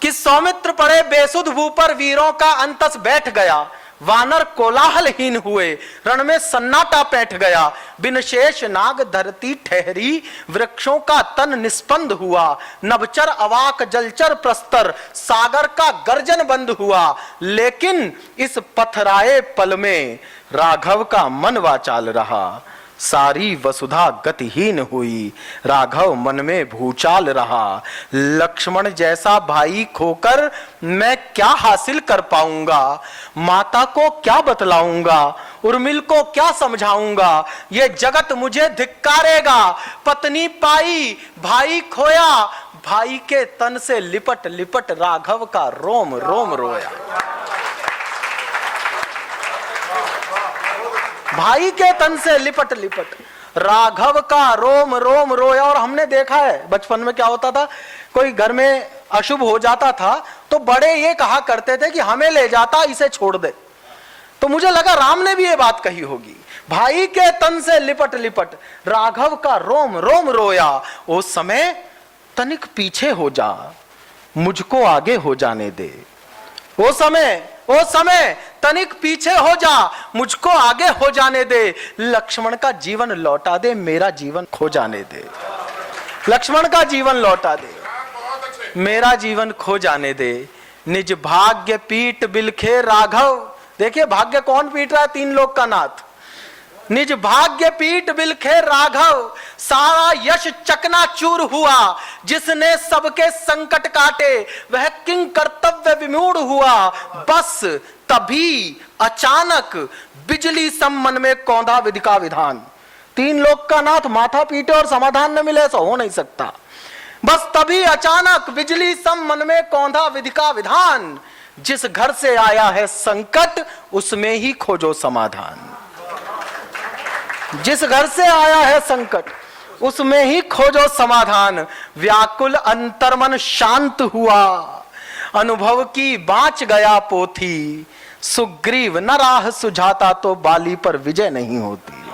कि सौमित्र पड़े बेसुध भू पर, वीरों का अंतस बैठ गया। वानर कोलाहलहीन हुए, रण में सन्नाटा पैठ गया। बिन शेष नाग धरती ठहरी, वृक्षों का तन निस्पंद हुआ। नभचर अवाक जलचर प्रस्तर, सागर का गर्जन बंद हुआ। लेकिन इस पथराए पल में राघव का मन वाचाल रहा। सारी वसुधा गतिहीन हुई, राघव मन में भूचाल रहा। लक्ष्मण जैसा भाई खोकर मैं क्या हासिल कर पाऊंगा? माता को क्या बतलाऊंगा? उर्मिल को क्या समझाऊंगा? ये जगत मुझे धिक्कारेगा। पत्नी पाई भाई खोया, भाई के तन से लिपट लिपट राघव का रोम रोम रोया। भाई के तन से लिपट लिपट राघव का रोम रोम रोया। और हमने देखा है बचपन में क्या होता था, कोई घर में अशुभ हो जाता था तो बड़े ये कहा करते थे कि हमें ले जाता, इसे छोड़ दे। तो मुझे लगा राम ने भी ये बात कही होगी, भाई के तन से लिपट लिपट राघव का रोम रोम रोया। उस समय तनिक पीछे हो जा, मुझको आगे हो जाने दे। वो समय तनिक पीछे हो जा, मुझको आगे हो जाने दे। लक्ष्मण का जीवन लौटा दे, मेरा जीवन खो जाने दे। लक्ष्मण का जीवन लौटा दे, मेरा जीवन खो जाने दे। निज भाग्य पीट बिलखे राघव। देखिए भाग्य कौन पीट रहा है? तीन लोक का नाथ। निज भाग्य पीट बिलखे राघव, सारा यश चकनाचूर हुआ। जिसने सबके संकट काटे, वह किंग कर्तव्य विमूढ़ हुआ। बस तभी अचानक बिजली सम मन में कौंधा विधि का विधान। तीन लोक का नाथ माथा पीटे और समाधान न मिले, ऐसा हो नहीं सकता। बस तभी अचानक बिजली सम मन में कौंधा विधि का विधान। जिस घर से आया है संकट, उसमें ही खोजो समाधान। जिस घर से आया है संकट, उसमें ही खोजो समाधान। व्याकुल अंतर्मन शांत हुआ, अनुभव की बाँच गया पोथी। सुग्रीव न राह सुझाता तो बाली पर विजय नहीं होती।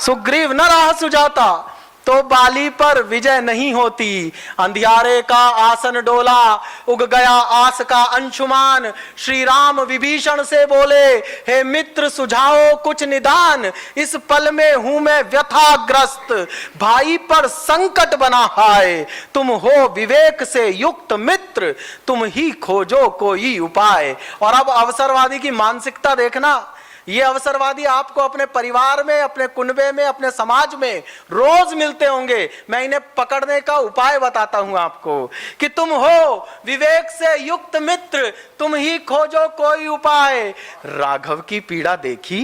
सुग्रीव न राह सुझाता तो बाली पर विजय नहीं होती। अंधियारे का आसन डोला, उग गया आस का अंशुमान। श्री राम विभीषण से बोले, हे मित्र सुझाओ कुछ निदान। इस पल में हूं मैं व्यथाग्रस्त, भाई पर संकट बना हाय। तुम हो विवेक से युक्त मित्र, तुम ही खोजो कोई उपाय। और अब अवसरवादी की मानसिकता देखना। ये अवसरवादी आपको अपने परिवार में, अपने कुनबे में, अपने समाज में रोज मिलते होंगे। मैं इन्हें पकड़ने का उपाय बताता हूं आपको कि तुम हो विवेक से युक्त मित्र, तुम ही खोजो कोई उपाय। राघव की पीड़ा देखी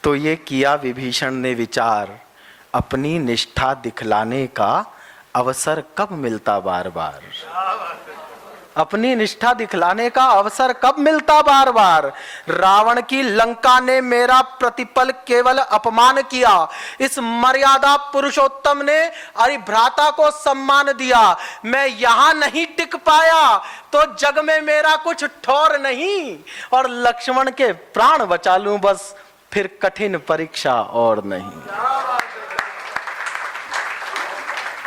तो ये किया विभीषण ने विचार, अपनी निष्ठा दिखलाने का अवसर कब मिलता बार बार। अपनी निष्ठा दिखलाने का अवसर कब मिलता बार बार। रावण की लंका ने मेरा प्रतिपल केवल अपमान किया। इस मर्यादा पुरुषोत्तम ने अरिभ्राता को सम्मान दिया। मैं यहां नहीं टिक पाया तो जग में मेरा कुछ ठौर नहीं। और लक्ष्मण के प्राण बचा लूं बस, फिर कठिन परीक्षा और नहीं।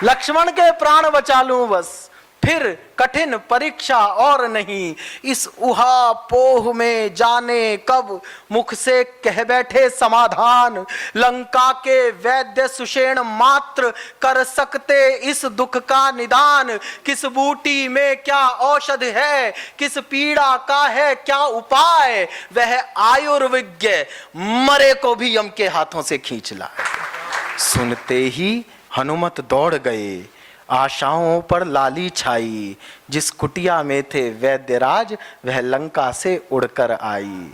लक्ष्मण के प्राण बचा लूं बस, फिर कठिन परीक्षा और नहीं। इस उहा पोह में जाने कब मुख से कह बैठे समाधान। लंका के वैद्य सुषेण मात्र कर सकते इस दुख का निदान। किस बूटी में क्या औषध है, किस पीड़ा का है क्या उपाय। वह आयुर्विज्ञ मरे को भी यम के हाथों से खींच लाए। सुनते ही हनुमत दौड़ गए, आशाओं पर लाली छाई। जिस कुटिया में थे वैद्यराज, वह लंका से उड़कर आई।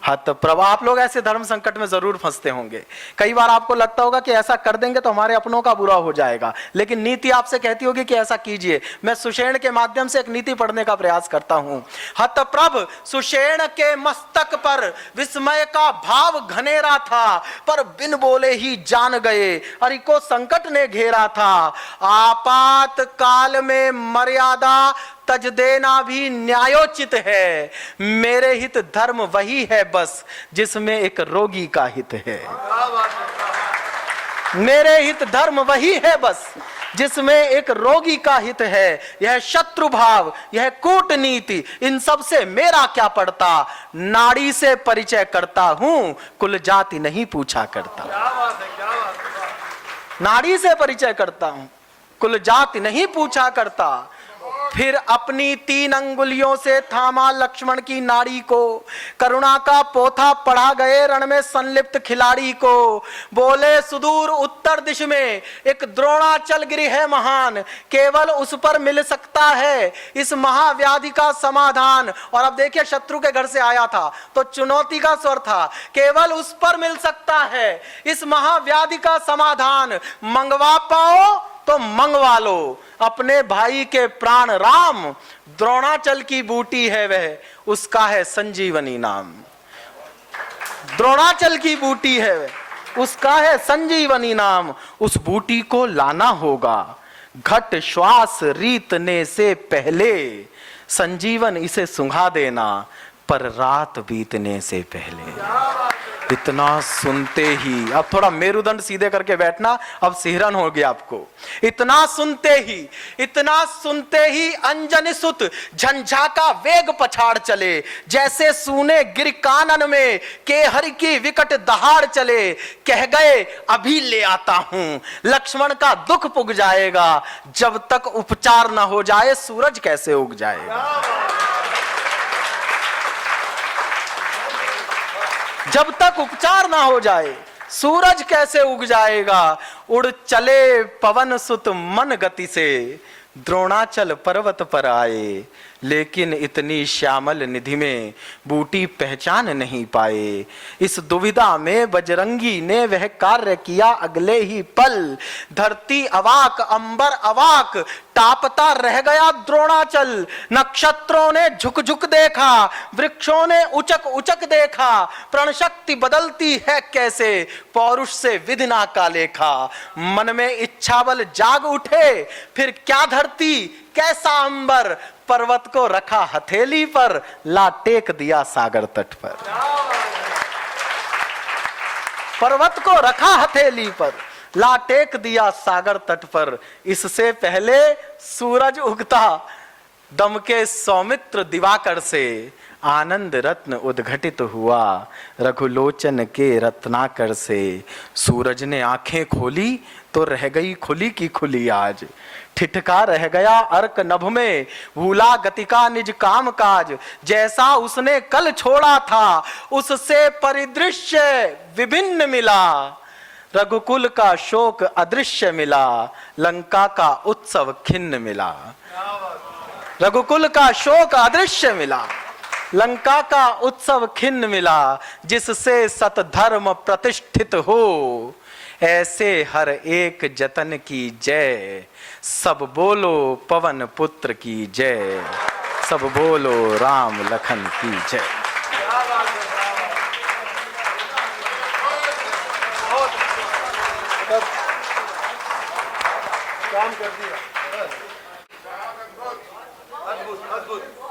हत प्रभु। आप लोग ऐसे धर्म संकट में जरूर फंसते होंगे। कई बार आपको लगता होगा कि ऐसा कर देंगे तो हमारे अपनों का बुरा हो जाएगा, लेकिन नीति आपसे कहती होगी कि ऐसा कीजिए। मैं सुषेण के माध्यम से एक नीति पढ़ने का प्रयास करता हूं। हत प्रभ सुषेण के मस्तक पर विस्मय का भाव घनेरा था, पर बिन बोले ही जान गए अरि को संकट ने घेरा था। आपात काल में मर्यादा तज देना भी न्यायोचित है। मेरे हित धर्म वही है बस, जिसमें एक रोगी का हित है। मेरे हित धर्म वही है बस, जिसमें एक रोगी का हित है, यह शत्रु भाव, यह कूटनीति, इन सब से मेरा क्या पड़ता। नाड़ी से परिचय करता हूं, कुल जाति नहीं पूछा करता। नाड़ी से परिचय करता हूं, कुल जाति नहीं पूछा करता। फिर अपनी 3 अंगुलियों से थामा लक्ष्मण की नाड़ी को, करुणा का पोथा पढ़ा गए रण में संलिप्त खिलाड़ी को। बोले सुदूर उत्तर दिश में एक द्रोणाचल गिरी है महान, केवल उस पर मिल सकता है इस महाव्याधि का समाधान। और अब देखिए, शत्रु के घर से आया था तो चुनौती का स्वर था, केवल उस पर मिल सकता है इस महाव्याधि का समाधान। मंगवा पाओ तो मंगवा लो अपने भाई के प्राण राम, द्रोणाचल की बूटी है वह, उसका है संजीवनी नाम। द्रोणाचल की बूटी है वह, उसका है संजीवनी नाम। उस बूटी को लाना होगा घट श्वास रीतने से पहले, संजीवन इसे सुंघा देना पर रात बीतने से पहले। इतना सुनते ही, अब थोड़ा मेरुदंड सीधे करके बैठना, अब सिहरन हो गया आपको। इतना सुनते ही अंजनी सुत झंझाका वेग पछाड़ चले, जैसे सूने गिर कानन में केहर की विकट दहाड़ चले। कह गए अभी ले आता हूं, लक्ष्मण का दुख पुग जाएगा, जब तक उपचार न हो जाए सूरज कैसे उग जाएगा। जब तक उपचार ना हो जाए सूरज कैसे उग जाएगा। उड़ चले पवन सुत मन गति से, द्रोणाचल पर्वत पर आए, लेकिन इतनी श्यामल निधि में बूटी पहचान नहीं पाए। इस दुविधा में बजरंगी ने वह कार्य किया अगले ही पल। धरती अवाक, अंबर अवाक, टापता रह गया द्रोणाचल। नक्षत्रों ने झुक झुक देखा, वृक्षों ने उचक उचक देखा, प्रण शक्ति बदलती है कैसे, पौरुष से विधिना का लेखा। मन में इच्छा बल जाग उठे, फिर क्या धरती कैसा अंबर, पर्वत को रखा हथेली पर, ला टेक दिया सागर तट पर। पर्वत को रखा हथेली पर, ला टेक दिया सागर तट पर। इससे पहले सूरज उगता दमके सौमित्र दिवाकर से, आनंद रत्न उद्घटित हुआ रघुलोचन के रत्नाकर से। सूरज ने आंखें खोली तो रह गई खुली की खुली आज, ठिठका रह गया अर्क नभ में, भूला गति का निज काम काज। जैसा उसने कल छोड़ा था उससे परिदृश्य विभिन्न मिला, रघुकुल का शोक अदृश्य मिला, लंका का उत्सव खिन्न मिला। रघुकुल का शोक अदृश्य मिला, लंका का उत्सव खिन्न मिला। जिससे सतधर्म प्रतिष्ठित हो, ऐसे हर एक जतन की जय। सब बोलो पवन पुत्र की जय, सब बोलो राम लखन की जय। काम कर दिया, अद्भुत अद्भुत।